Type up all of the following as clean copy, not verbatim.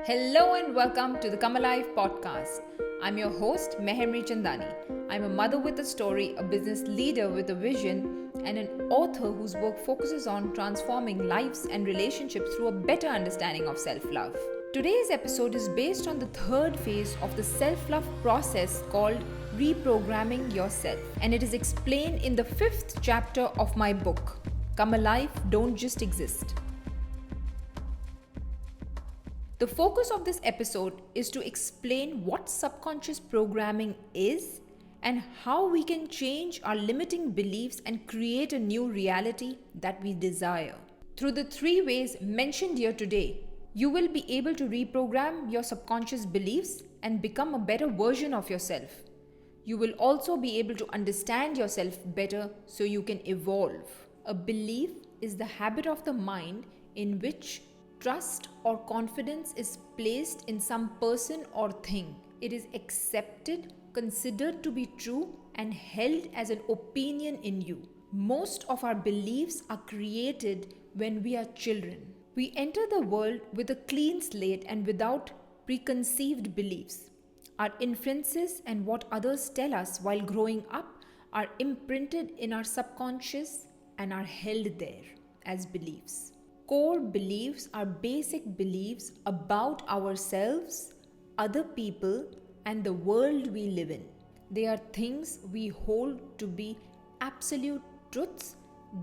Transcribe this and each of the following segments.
Hello and welcome to the Come Alive podcast. I'm your host, Mehemri Chandani. I'm a mother with a story, a business leader with a vision, and an author whose work focuses on transforming lives and relationships through a better understanding of self-love. Today's episode is based on the third phase of the self-love process called reprogramming yourself, and it is explained in the fifth chapter of my book, Come Alive, Don't Just Exist. The focus of this episode is to explain what subconscious programming is and how we can change our limiting beliefs and create a new reality that we desire. Through the three ways mentioned here today, you will be able to reprogram your subconscious beliefs and become a better version of yourself. You will also be able to understand yourself better so you can evolve. A belief is the habit of the mind in which trust or confidence is placed in some person or thing. It is accepted, considered to be true, and held as an opinion in you. Most of our beliefs are created when we are children. We enter the world with a clean slate and without preconceived beliefs. Our inferences and what others tell us while growing up are imprinted in our subconscious and are held there as beliefs. Core beliefs are basic beliefs about ourselves, other people, and the world we live in. They are things we hold to be absolute truths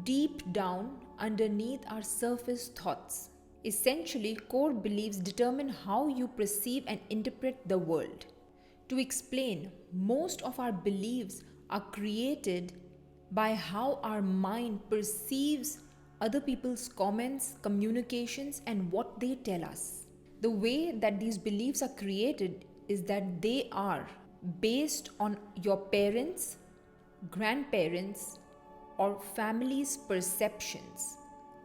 deep down underneath our surface thoughts. Essentially, core beliefs determine how you perceive and interpret the world. To explain, most of our beliefs are created by how our mind perceives other people's comments, communications, and what they tell us. The way that these beliefs are created is that they are based on your parents, grandparents, or family's perceptions,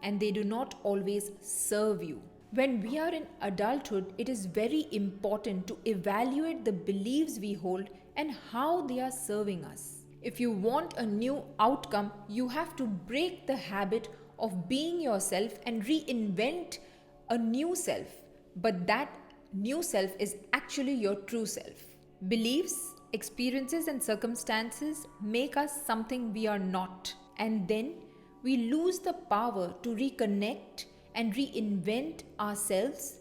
and they do not always serve you. When we are in adulthood, it is very important to evaluate the beliefs we hold and how they are serving us. If you want a new outcome, you have to break the habit of being yourself and reinvent a new self. But that new self is actually your true self. Beliefs, experiences, and circumstances make us something we are not. And then we lose the power to reconnect and reinvent ourselves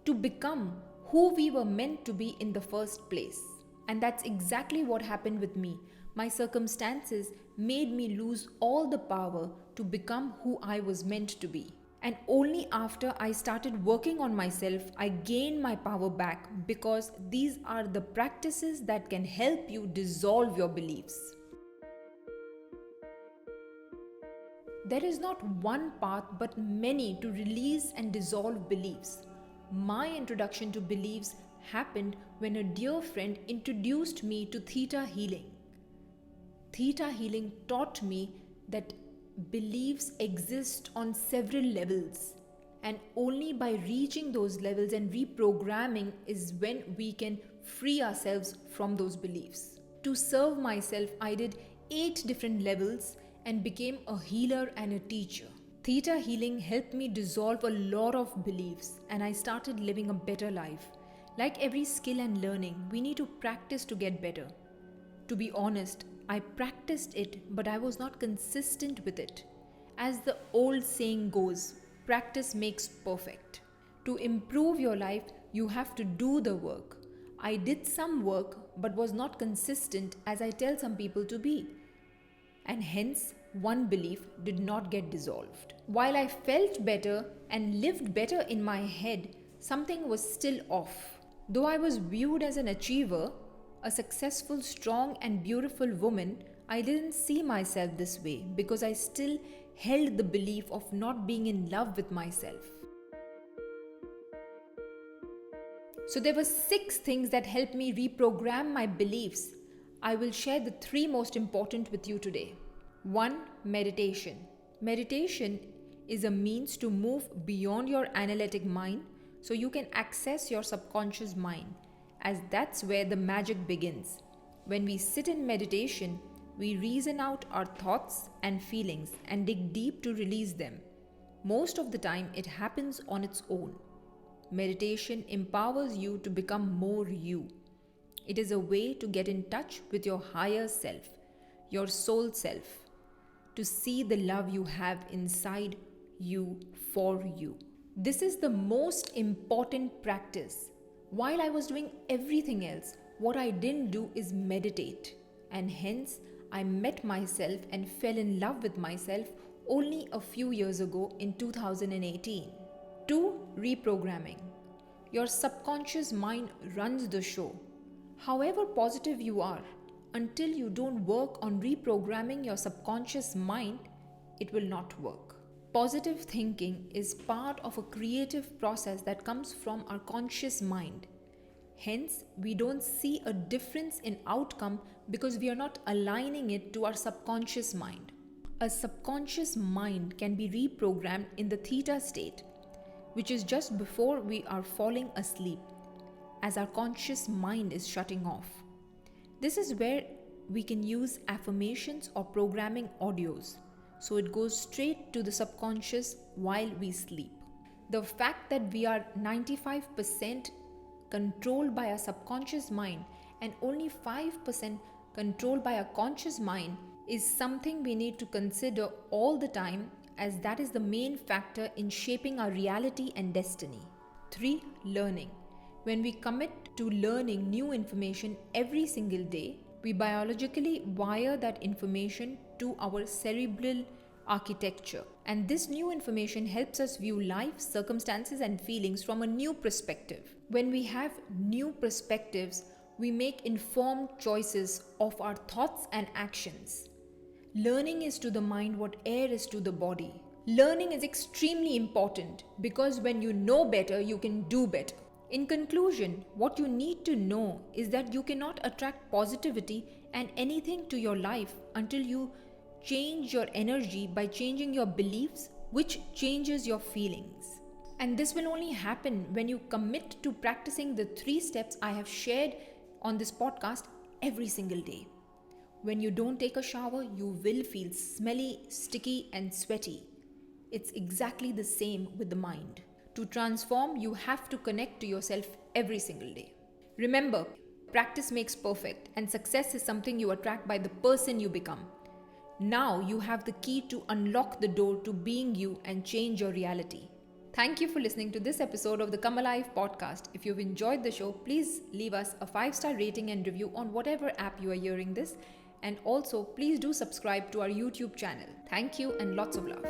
to become who we were meant to be in the first place. And that's exactly what happened with me. My circumstances made me lose all the power to become who I was meant to be. And only after I started working on myself, I gained my power back, because these are the practices that can help you dissolve your beliefs. There is not one path but many to release and dissolve beliefs. My introduction to beliefs happened when a dear friend introduced me to theta healing. Theta healing taught me that beliefs exist on several levels, and only by reaching those levels and reprogramming is when we can free ourselves from those beliefs. To serve myself, I did 8 different levels and became a healer and a teacher. Theta healing helped me dissolve a lot of beliefs, and I started living a better life. Like every skill and learning, we need to practice to get better. To be honest, I practiced it, but I was not consistent with it. As the old saying goes, practice makes perfect. To improve your life, you have to do the work. I did some work, but was not consistent as I tell some people to be. And hence, one belief did not get dissolved. While I felt better and lived better in my head, something was still off. Though I was viewed as an achiever, a successful, strong, and beautiful woman, I didn't see myself this way because I still held the belief of not being in love with myself. So there were 6 things that helped me reprogram my beliefs. I will share the 3 most important with you today. 1. Meditation. Meditation is a means to move beyond your analytic mind so you can access your subconscious mind, as that's where the magic begins. When we sit in meditation, we reason out our thoughts and feelings and dig deep to release them. Most of the time, it happens on its own. Meditation empowers you to become more you. It is a way to get in touch with your higher self, your soul self, to see the love you have inside you for you. This is the most important practice. While I was doing everything else, what I didn't do is meditate, and hence I met myself and fell in love with myself only a few years ago in 2018. 2. Reprogramming. Your subconscious mind runs the show. However positive you are, until you don't work on reprogramming your subconscious mind, it will not work. Positive thinking is part of a creative process that comes from our conscious mind. Hence, we don't see a difference in outcome because we are not aligning it to our subconscious mind. A subconscious mind can be reprogrammed in the theta state, which is just before we are falling asleep, as our conscious mind is shutting off. This is where we can use affirmations or programming audios, so it goes straight to the subconscious while we sleep. The fact that we are 95% controlled by our subconscious mind and only 5% controlled by our conscious mind is something we need to consider all the time, as that is the main factor in shaping our reality and destiny. 3. Learning. When we commit to learning new information every single day, we biologically wire that information to our cerebral architecture. And this new information helps us view life, circumstances, and feelings from a new perspective. When we have new perspectives, we make informed choices of our thoughts and actions. Learning is to the mind what air is to the body. Learning is extremely important because when you know better, you can do better. In conclusion, what you need to know is that you cannot attract positivity and anything to your life until you change your energy by changing your beliefs, which changes your feelings. And this will only happen when you commit to practicing the 3 steps I have shared on this podcast every single day. When you don't take a shower, you will feel smelly, sticky, and sweaty. It's exactly the same with the mind. To transform, you have to connect to yourself every single day. Remember, practice makes perfect, and success is something you attract by the person you become. Now you have the key to unlock the door to being you and change your reality. Thank you for listening to this episode of the Come Alive podcast. If you've enjoyed the show, please leave us a 5-star rating and review on whatever app you are hearing this. And also, please do subscribe to our YouTube channel. Thank you and lots of love.